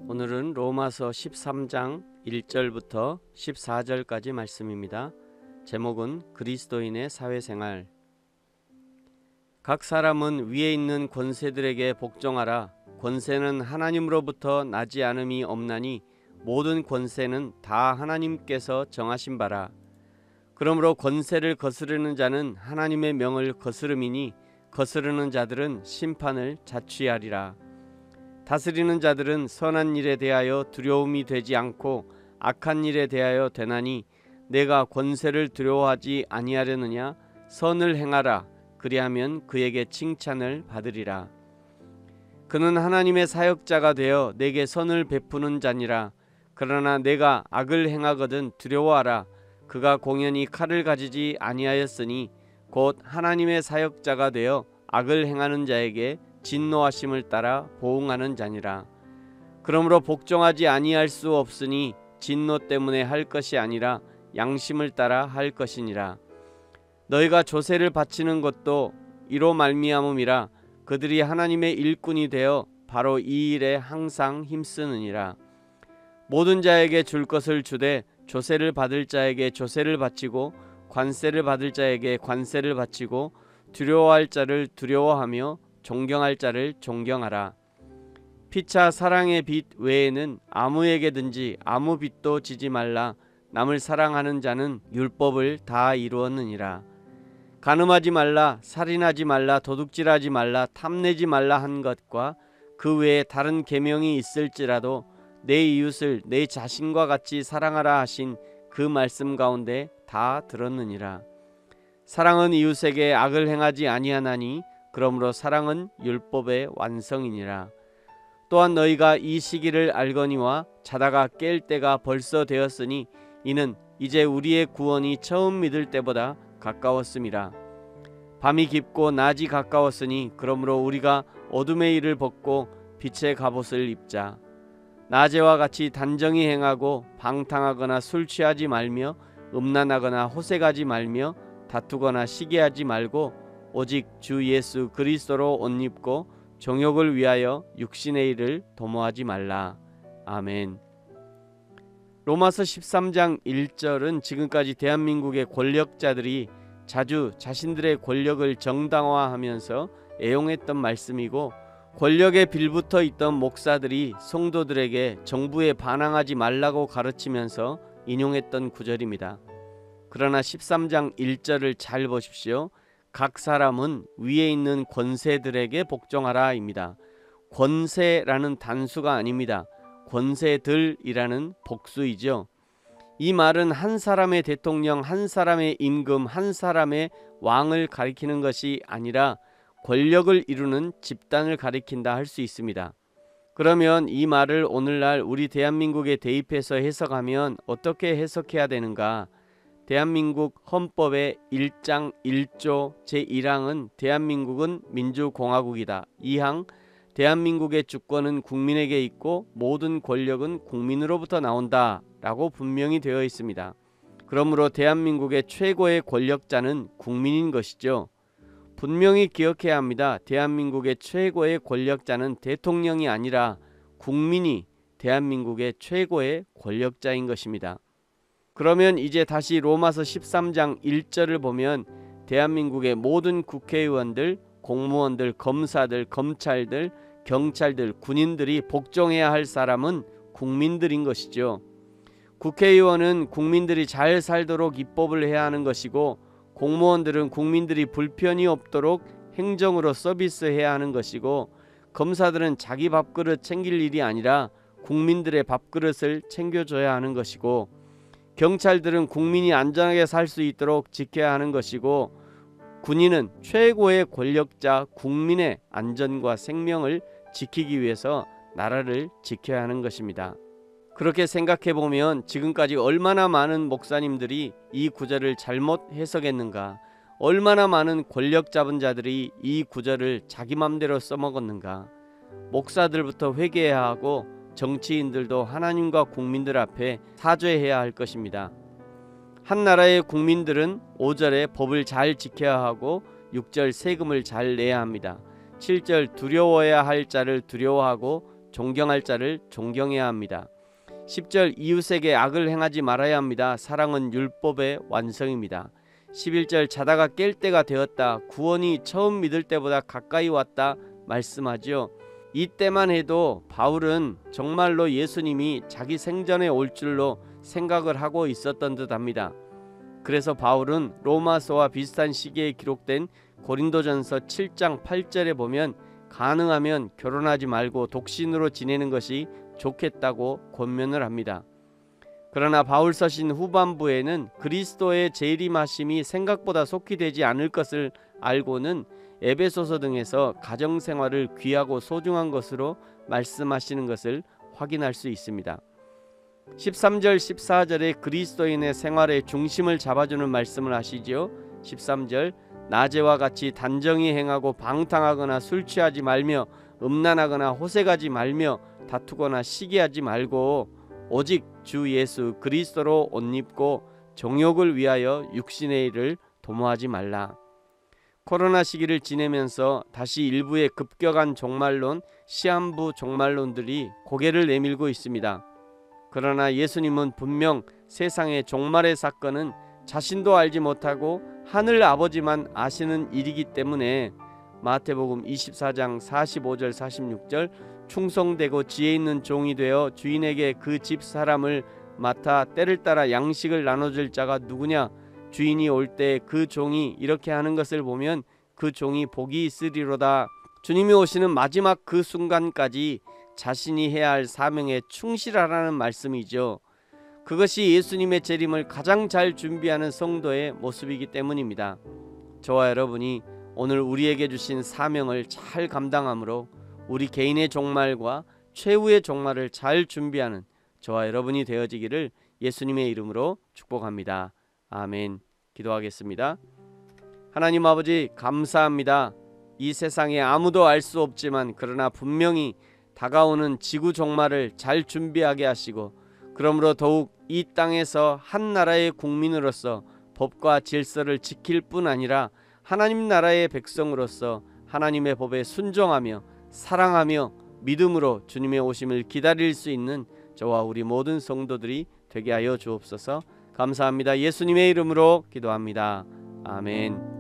오늘은 로마서 13장 1절부터 14절까지 말씀입니다. 제목은 그리스도인의 사회생활. 각 사람은 위에 있는 권세들에게 복종하라. 권세는 하나님으로부터 나지 않음이 없나니 모든 권세는 다 하나님께서 정하신 바라. 그러므로 권세를 거스르는 자는 하나님의 명을 거스름이니 거스르는 자들은 심판을 자취하리라. 다스리는 자들은 선한 일에 대하여 두려움이 되지 않고 악한 일에 대하여 되나니 내가 권세를 두려워하지 아니하려느냐. 선을 행하라. 그리하면 그에게 칭찬을 받으리라. 그는 하나님의 사역자가 되어 내게 선을 베푸는 자니라. 그러나 내가 악을 행하거든 두려워하라. 그가 공연히 칼을 가지지 아니하였으니 곧 하나님의 사역자가 되어 악을 행하는 자에게 진노하심을 따라 보응하는 자니라. 그러므로 복종하지 아니할 수 없으니 진노 때문에 할 것이 아니라 양심을 따라 할 것이니라. 너희가 조세를 바치는 것도 이로 말미암음이라. 그들이 하나님의 일꾼이 되어 바로 이 일에 항상 힘쓰느니라. 모든 자에게 줄 것을 주되 조세를 받을 자에게 조세를 바치고 관세를 받을 자에게 관세를 바치고 두려워할 자를 두려워하며 존경할 자를 존경하라. 피차 사랑의 빚 외에는 아무에게든지 아무 빚도 지지 말라. 남을 사랑하는 자는 율법을 다 이루었느니라. 간음하지 말라, 살인하지 말라, 도둑질하지 말라, 탐내지 말라 한 것과 그 외에 다른 계명이 있을지라도 내 이웃을 내 자신과 같이 사랑하라 하신 그 말씀 가운데 다 들었느니라. 사랑은 이웃에게 악을 행하지 아니하나니 그러므로 사랑은 율법의 완성이니라. 또한 너희가 이 시기를 알거니와 자다가 깰 때가 벌써 되었으니 이는 이제 우리의 구원이 처음 믿을 때보다 가까웠음이라. 밤이 깊고 낮이 가까웠으니 그러므로 우리가 어둠의 일을 벗고 빛의 갑옷을 입자. 낮에와 같이 단정히 행하고 방탕하거나 술 취하지 말며 음란하거나 호색하지 말며 다투거나 시기하지 말고 오직 주 예수 그리스도로 옷 입고 정욕을 위하여 육신의 일을 도모하지 말라. 아멘. 로마서 13장 1절은 지금까지 대한민국의 권력자들이 자주 자신들의 권력을 정당화하면서 애용했던 말씀이고, 권력에 빌붙어 있던 목사들이 성도들에게 정부에 반항하지 말라고 가르치면서 인용했던 구절입니다. 그러나 13장 1절을 잘 보십시오. 각 사람은 위에 있는 권세들에게 복종하라 입니다. 권세라는 단수가 아닙니다. 권세들이라는 복수이죠. 이 말은 한 사람의 대통령, 한 사람의 임금, 한 사람의 왕을 가리키는 것이 아니라 권력을 이루는 집단을 가리킨다 할 수 있습니다. 그러면 이 말을 오늘날 우리 대한민국에 대입해서 해석하면 어떻게 해석해야 되는가? 대한민국 헌법의 1장 1조 제1항은 대한민국은 민주공화국이다. 2항 대한민국의 주권은 국민에게 있고 모든 권력은 국민으로부터 나온다 라고 분명히 되어 있습니다. 그러므로 대한민국의 최고의 권력자는 국민인 것이죠. 분명히 기억해야 합니다. 대한민국의 최고의 권력자는 대통령이 아니라 국민이 대한민국의 최고의 권력자인 것입니다. 그러면 이제 다시 로마서 13장 1절을 보면 대한민국의 모든 국회의원들, 공무원들, 검사들, 검찰들, 경찰들, 군인들이 복종해야 할 사람은 국민들인 것이죠. 국회의원은 국민들이 잘 살도록 입법을 해야 하는 것이고, 공무원들은 국민들이 불편이 없도록 행정으로 서비스해야 하는 것이고, 검사들은 자기 밥그릇 챙길 일이 아니라 국민들의 밥그릇을 챙겨줘야 하는 것이고, 경찰들은 국민이 안전하게 살 수 있도록 지켜야 하는 것이고, 군인은 최고의 권력자 국민의 안전과 생명을 지키기 위해서 나라를 지켜야 하는 것입니다. 그렇게 생각해 보면 지금까지 얼마나 많은 목사님들이 이 구절을 잘못 해석했는가, 얼마나 많은 권력 잡은 자들이 이 구절을 자기 맘대로 써먹었는가. 목사들부터 회개해야 하고 정치인들도 하나님과 국민들 앞에 사죄해야 할 것입니다. 한 나라의 국민들은 5절에 법을 잘 지켜야 하고 6절 세금을 잘 내야 합니다. 7절 두려워야 할 자를 두려워하고 존경할 자를 존경해야 합니다. 10절 이웃에게 악을 행하지 말아야 합니다. 사랑은 율법의 완성입니다. 11절 자다가 깰 때가 되었다. 구원이 처음 믿을 때보다 가까이 왔다 말씀하죠. 이때만 해도 바울은 정말로 예수님이 자기 생전에 올 줄로 생각을 하고 있었던 듯합니다. 그래서 바울은 로마서와 비슷한 시기에 기록된 고린도전서 7장 8절에 보면 가능하면 결혼하지 말고 독신으로 지내는 것이 좋겠다고 권면을 합니다. 그러나 바울 서신 후반부에는 그리스도의 재림하심이 생각보다 속히 되지 않을 것을 알고는 에베소서 등에서 가정생활을 귀하고 소중한 것으로 말씀하시는 것을 확인할 수 있습니다. 13절 14절에 그리스도인의 생활의 중심을 잡아주는 말씀을 하시지요. 13절 낮에와 같이 단정히 행하고 방탕하거나 술 취하지 말며 음란하거나 호색하지 말며 다투거나 시기하지 말고 오직 주 예수 그리스도로 옷 입고 정욕을 위하여 육신의 일을 도모하지 말라. 코로나 시기를 지내면서 다시 일부의 급격한 종말론, 시한부 종말론들이 고개를 내밀고 있습니다. 그러나 예수님은 분명 세상의 종말의 사건은 자신도 알지 못하고 하늘 아버지만 아시는 일이기 때문에 마태복음 24장 45절 46절 충성되고 지혜 있는 종이 되어 주인에게 그 집 사람을 맡아 때를 따라 양식을 나눠줄 자가 누구냐? 주인이 올 때 그 종이 이렇게 하는 것을 보면 그 종이 복이 있으리로다. 주님이 오시는 마지막 그 순간까지 자신이 해야 할 사명에 충실하라는 말씀이죠. 그것이 예수님의 재림을 가장 잘 준비하는 성도의 모습이기 때문입니다. 저와 여러분이 오늘 우리에게 주신 사명을 잘 감당함으로 우리 개인의 종말과 최후의 종말을 잘 준비하는 저와 여러분이 되어지기를 예수님의 이름으로 축복합니다. 아멘. 기도하겠습니다. 하나님 아버지 감사합니다. 이 세상에 아무도 알 수 없지만 그러나 분명히 다가오는 지구 종말을 잘 준비하게 하시고 그러므로 더욱 이 땅에서 한 나라의 국민으로서 법과 질서를 지킬 뿐 아니라 하나님 나라의 백성으로서 하나님의 법에 순종하며 사랑하며 믿음으로 주님의 오심을 기다릴 수 있는 저와 우리 모든 성도들이 되게 하여 주옵소서. 감사합니다. 예수님의 이름으로 기도합니다. 아멘.